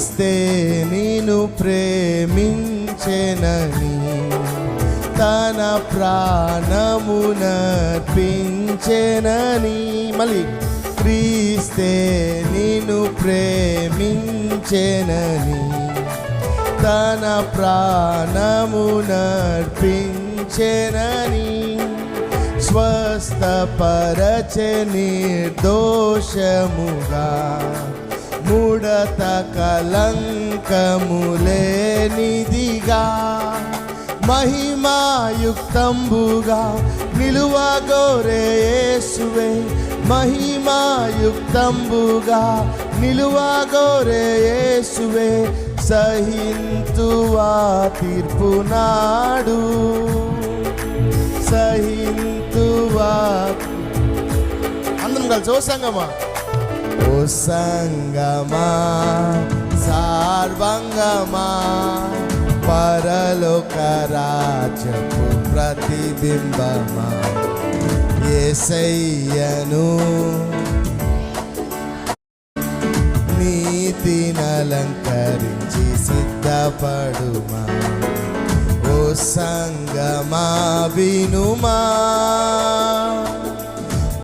క్రీస్తే నిన్ను ప్రేమించెనని తన ప్రాణమునర్పించెనని. మళ్ళీ క్రీస్తే నిన్ను ప్రేమించెనని తన ప్రాణమునర్పించెనని. స్వస్థపరచె నిర్దోషముగా ముడత కలంకములేనిదిగా మహిమాయుక్తంబుగా నిలువగోరే యేసువే, మహిమాయుక్తంబుగా నిలువగోరే యేసువే, సహింతువా తీర్పునాడు, సహింతువా. అందరం కలిసి ఓ సంగమా, ఓ సంగమా సార్వంగమా, పరలోక రాజ్యపు ప్రతిబింబమా, యేసయ్యను నీతినలంకరించి సిద్ధపడుమా. ఓ సంగమా వినుమా,